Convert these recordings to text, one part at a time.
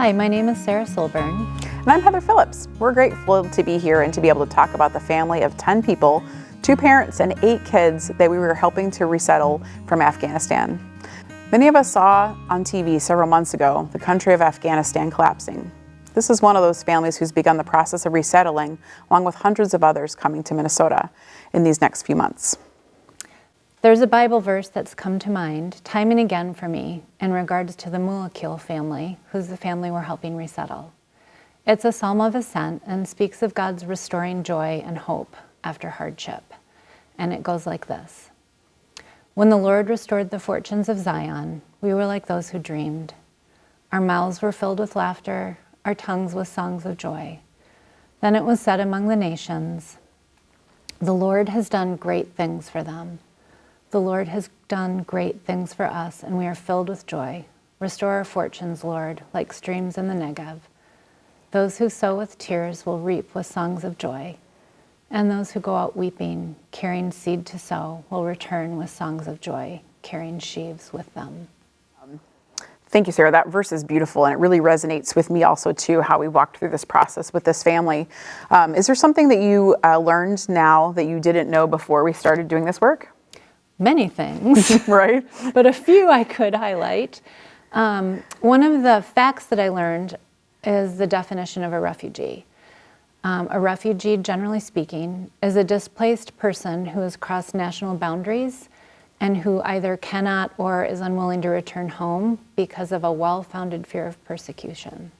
Hi, my name is Sara Silburn. And I'm Heather Phillips. We're grateful to be here and to be able to talk about the family of 10 people, 2 parents and 8 kids that we were helping to resettle from Afghanistan. Many of us saw on TV several months ago the country of Afghanistan collapsing. This is one of those families who's begun the process of resettling, along with hundreds of others coming to Minnesota in these next few months. There's a Bible verse that's come to mind time and again for me in regards to the Mulakil family, who's the family we're helping resettle. It's a psalm of ascent and speaks of God's restoring joy and hope after hardship. And it goes like this. When the Lord restored the fortunes of Zion, we were like those who dreamed. Our mouths were filled with laughter, our tongues with songs of joy. Then it was said among the nations, the Lord has done great things for them. The Lord has done great things for us, and we are filled with joy. Restore our fortunes, Lord, like streams in the Negev. Those who sow with tears will reap with songs of joy, and those who go out weeping, carrying seed to sow, will return with songs of joy, carrying sheaves with them. Thank you, Sarah. That verse is beautiful, and it really resonates with me also, too, how we walked through this process with this family. Is there something that you learned now that you didn't know before we started doing this work? Many things, Right? But a few I could highlight. One of the facts that I learned is the definition of a refugee. A refugee, generally speaking, is a displaced person who has crossed national boundaries and who either cannot or is unwilling to return home because of a well-founded fear of persecution.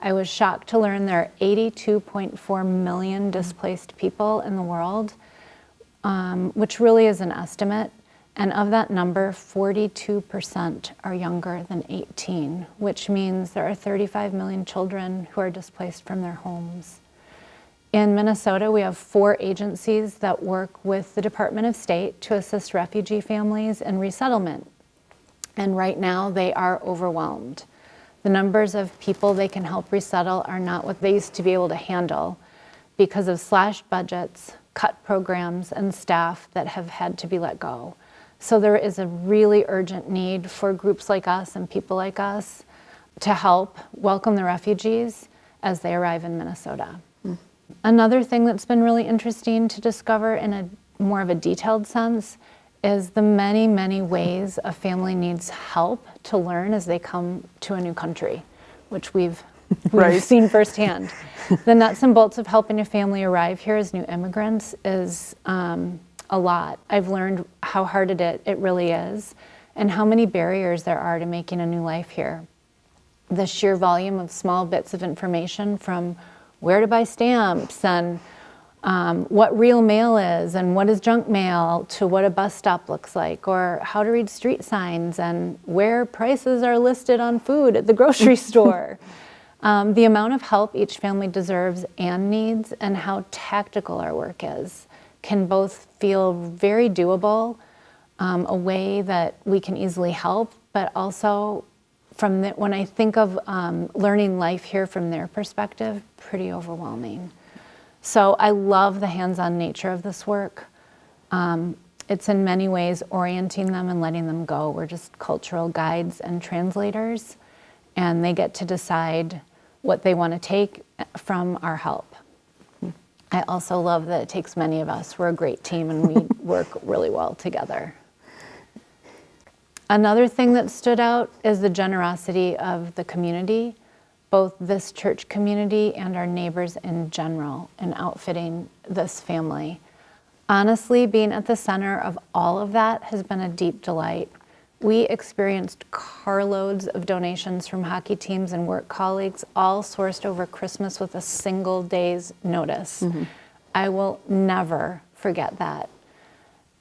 I was shocked to learn there are 82.4 million displaced people in the world, which really is an estimate. And of that number, 42% are younger than 18, which means there are 35 million children who are displaced from their homes. In Minnesota, we have 4 agencies that work with the Department of State to assist refugee families in resettlement. And right now, they are overwhelmed. The numbers of people they can help resettle are not what they used to be able to handle because of slashed budgets, cut programs, and staff that have had to be let go. So there is a really urgent need for groups like us and people like us to help welcome the refugees as they arrive in Minnesota. Another thing that's been really interesting to discover in a more of a detailed sense is the many, many ways a family needs help to learn as they come to a new country, which we've Right. seen firsthand. The nuts and bolts of helping a family arrive here as new immigrants is a lot. I've learned how hard it really is and how many barriers there are to making a new life here. The sheer volume of small bits of information from where to buy stamps and what real mail is and what is junk mail to what a bus stop looks like, or how to read street signs and where prices are listed on food at the grocery store. The amount of help each family deserves and needs and how tactical our work is can both feel very doable, a way that we can easily help, but also when I think of learning life here from their perspective, pretty overwhelming. So I love the hands-on nature of this work. It's in many ways orienting them and letting them go. We're just cultural guides and translators, and they get to decide what they want to take from our help. I also love that it takes many of us. We're a great team and we work really well together. Another thing that stood out is the generosity of the community, both this church community and our neighbors in general, in outfitting this family. Honestly, being at the center of all of that has been a deep delight. We experienced carloads of donations from hockey teams and work colleagues, all sourced over Christmas with a single day's notice. Mm-hmm. I will never forget that.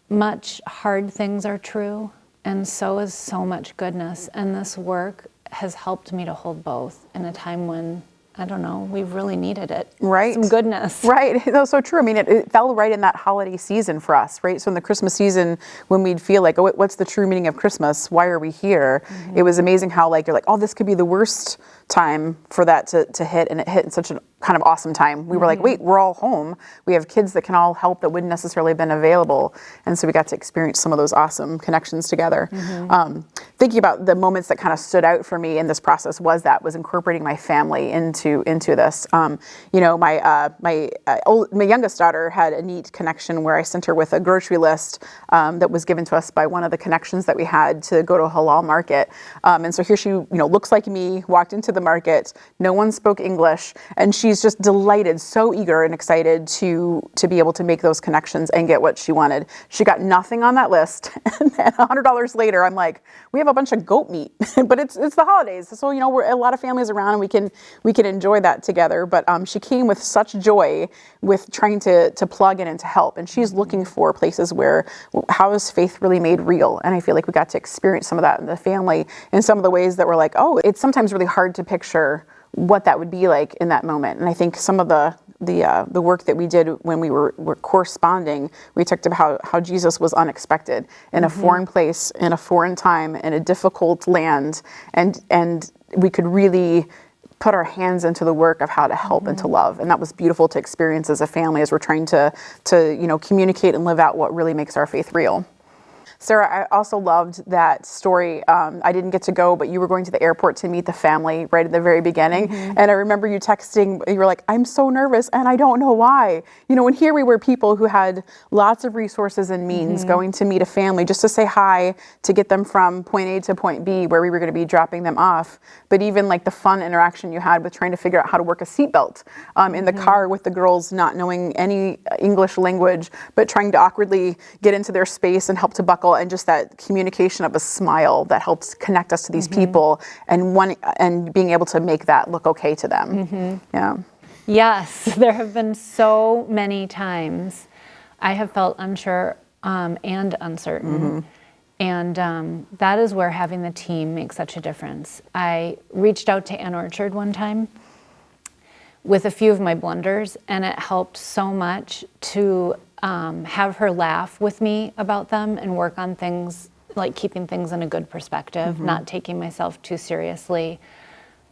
Much hard things are true, and so is so much goodness. And this work has helped me to hold both in a time when, I don't know, we've really needed it. Right. Some goodness. Right. That was so true. I mean, it fell right in that holiday season for us, right? So in the Christmas season, when we'd feel like, oh, what's the true meaning of Christmas? Why are we here? Mm-hmm. It was amazing how you're like, oh, this could be the worst time for that to hit, and it hit in such a kind of awesome time. We were like, wait, we're all home. We have kids that can all help that wouldn't necessarily have been available. And so we got to experience some of those awesome connections together. Thinking about the moments that kind of stood out for me in this process was incorporating my family into this. My youngest daughter had a neat connection where I sent her with a grocery list that was given to us by one of the connections that we had to go to a halal market. And so here she, looks like me, walked into the market. No one spoke English, and she's just delighted, so eager and excited to be able to make those connections and get what she wanted. She got nothing on that list, and then $100 later, I'm like, we have a bunch of goat meat, but it's the holidays, so we're a lot of families around, and we can enjoy that together. But she came with such joy with trying to plug in and to help, and she's looking for places where how is faith really made real. And I feel like we got to experience some of that in the family in some of the ways that we're like, oh, it's sometimes really hard to picture what that would be like in that moment. And I think some of the work that we did when we were corresponding, we talked about how Jesus was unexpected in a foreign place, in a foreign time, in a difficult land, and we could really put our hands into the work of how to help and to love. And that was beautiful to experience as a family as we're trying to communicate and live out what really makes our faith real. Sara, I also loved that story. I didn't get to go, but you were going to the airport to meet the family right at the very beginning. And I remember you texting, you were like, I'm so nervous and I don't know why. And here we were, people who had lots of resources and means going to meet a family just to say hi, to get them from point A to point B where we were going to be dropping them off. But even like the fun interaction you had with trying to figure out how to work a seatbelt in the car with the girls not knowing any English language, but trying to awkwardly get into their space and help to buckle, and just that communication of a smile that helps connect us to these people, and being able to make that look okay to them. Yeah. Yes, there have been so many times I have felt unsure and uncertain. And that is where having the team makes such a difference. I reached out to Ann Orchard one time with a few of my blunders, and it helped so much to have her laugh with me about them and work on things like keeping things in a good perspective, not taking myself too seriously.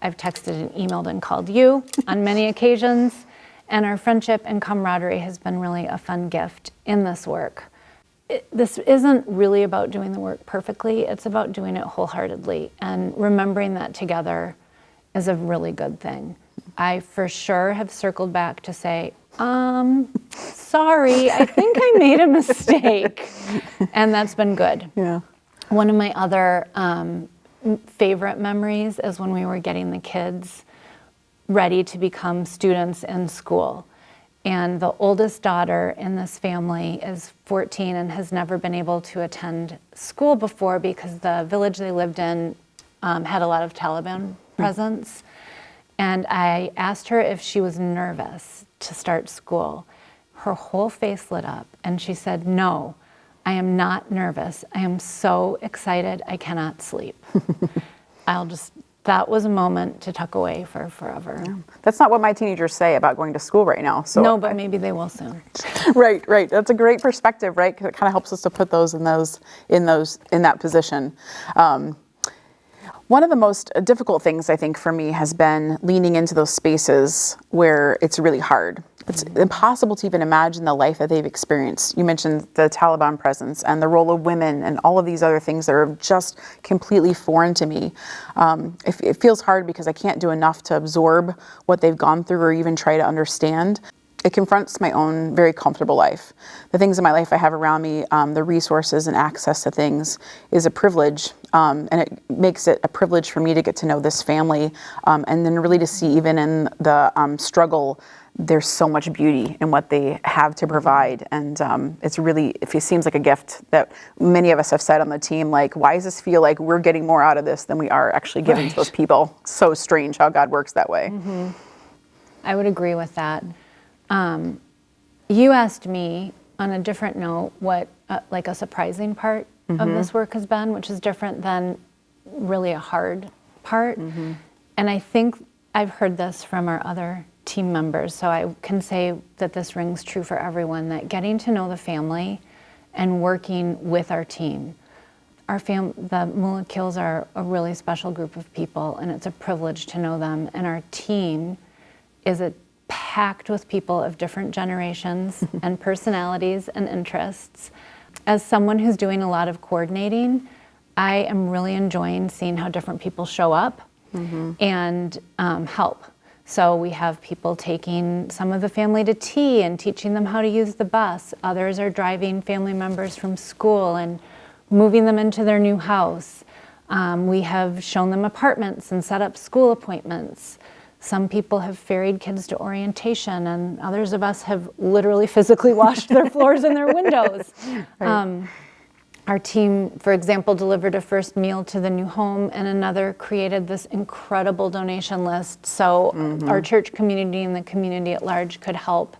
I've texted and emailed and called you on many occasions, and our friendship and camaraderie has been really a fun gift in this work. This isn't really about doing the work perfectly, it's about doing it wholeheartedly, and remembering that together is a really good thing. I for sure have circled back to say, sorry, I think I made a mistake. And that's been good. Yeah. One of my other favorite memories is when we were getting the kids ready to become students in school. And the oldest daughter in this family is 14 and has never been able to attend school before because the village they lived in had a lot of Taliban presence. And I asked her if she was nervous to start school. Her whole face lit up and she said, no, I am not nervous. I am so excited I cannot sleep. That was a moment to tuck away for forever. Yeah. That's not what my teenagers say about going to school right now. So no, but maybe they will soon. Right. That's a great perspective, right? Because it kind of helps us to put those in that position. One of the most difficult things I think for me has been leaning into those spaces where it's really hard. It's impossible to even imagine the life that they've experienced. You mentioned the Taliban presence and the role of women and all of these other things that are just completely foreign to me. It feels hard because I can't do enough to absorb what they've gone through or even try to understand. It confronts my own very comfortable life. The things in my life I have around me, the resources and access to things is a privilege. And it makes it a privilege for me to get to know this family. And then really to see even in the struggle, there's so much beauty in what they have to provide. And it seems like a gift that many of us have said on the team, like, why does this feel like we're getting more out of this than we are actually giving to those people? So strange how God works that way. I would agree with that. You asked me on a different note what like a surprising part of this work has been, which is different than really a hard part. And I think I've heard this from our other team members, so I can say that this rings true for everyone, that getting to know the family and working with our team, the Mulakils are a really special group of people, and it's a privilege to know them. And our team is packed with people of different generations and personalities and interests. As someone who's doing a lot of coordinating, I am really enjoying seeing how different people show up and help. So we have people taking some of the family to tea and teaching them how to use the bus. Others are driving family members from school and moving them into their new house. We have shown them apartments and set up school appointments. Some people have ferried kids to orientation, and others of us have literally physically washed their floors and their windows. Right. Our team, for example, delivered a first meal to the new home, and another created this incredible donation list so our church community and the community at large could help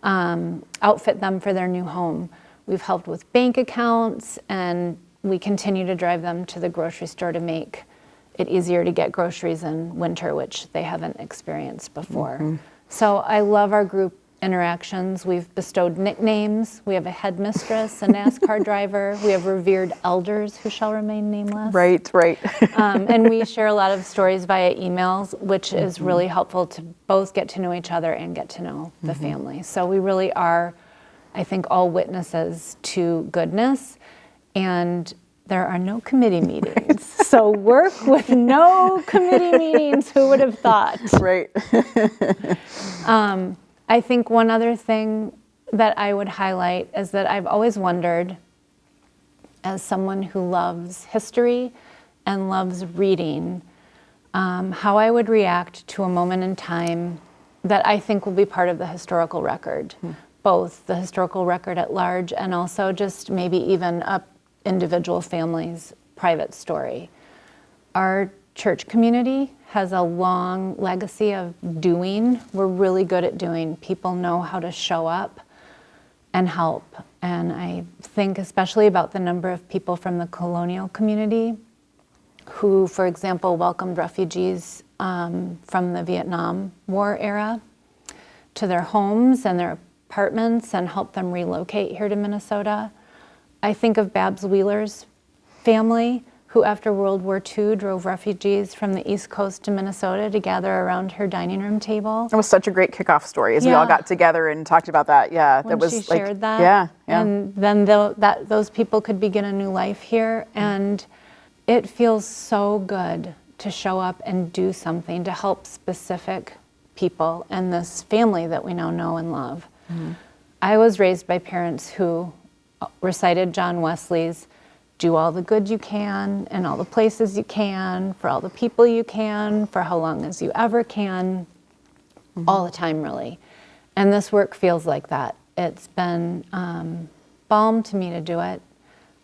outfit them for their new home. We've helped with bank accounts, and we continue to drive them to the grocery store to make it easier to get groceries in winter, which they haven't experienced before. So I love our group interactions. We've bestowed nicknames. We have a headmistress, a NASCAR driver. We have revered elders who shall remain nameless. Right. And we share a lot of stories via emails, which is really helpful to both get to know each other and get to know the family. So we really are, I think, all witnesses to goodness, and there are no committee meetings. So work with no committee meetings, who would have thought? Right. I think one other thing that I would highlight is that I've always wondered, as someone who loves history and loves reading, how I would react to a moment in time that I think will be part of the historical record, both the historical record at large and also just maybe even a individual family's private story. Our church community has a long legacy of doing. We're really good at doing. People know how to show up and help. And I think especially about the number of people from the colonial community who, for example, welcomed refugees from the Vietnam War era to their homes and their apartments and helped them relocate here to Minnesota. I think of Babs Wheeler's family, who after World War II drove refugees from the East Coast to Minnesota to gather around her dining room table. It was such a great kickoff story as we all got together and talked about that. Yeah, when that was she shared that. Yeah. And then those people could begin a new life here. And it feels so good to show up and do something to help specific people and this family that we now know and love. I was raised by parents who recited John Wesley's "Do all the good you can, in all the places you can, for all the people you can, for how long as you ever can," all the time, really. And this work feels like that. It's been balm to me to do it.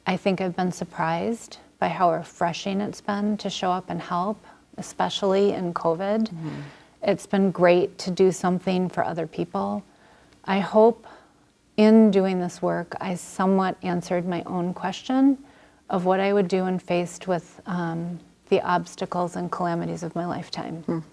I think I've been surprised by how refreshing it's been to show up and help, especially in COVID. It's been great to do something for other people. I hope in doing this work, I somewhat answered my own question of what I would do when faced with the obstacles and calamities of my lifetime,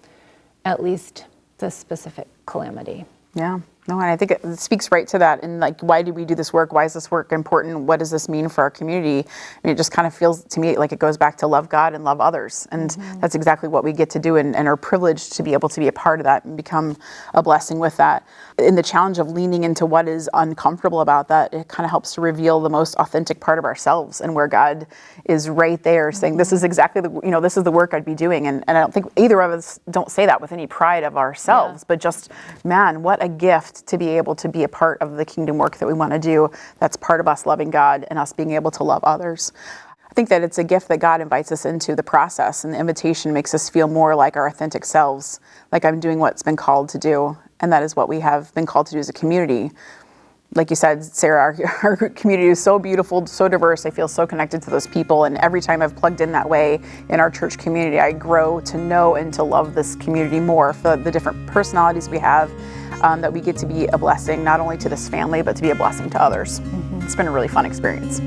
at least this specific calamity. Yeah. No, and I think it speaks right to that. And like, why do we do this work? Why is this work important? What does this mean for our community? I mean, it just kind of feels to me like it goes back to love God and love others. And that's exactly what we get to do and are privileged to be able to be a part of that and become a blessing with that. In the challenge of leaning into what is uncomfortable about that, it kind of helps to reveal the most authentic part of ourselves and where God is right there saying, this is exactly this is the work I'd be doing. And I don't think either of us don't say that with any pride of ourselves, but just, man, what a gift to be able to be a part of the kingdom work that we want to do. That's part of us loving God and us being able to love others. I think that it's a gift that God invites us into the process, and the invitation makes us feel more like our authentic selves, like I'm doing what's been called to do, and that is what we have been called to do as a community. Like you said, Sarah, our community is so beautiful, so diverse. I feel so connected to those people, and every time I've plugged in that way in our church community, I grow to know and to love this community more for the different personalities we have, that we get to be a blessing not only to this family, but to be a blessing to others. It's been a really fun experience.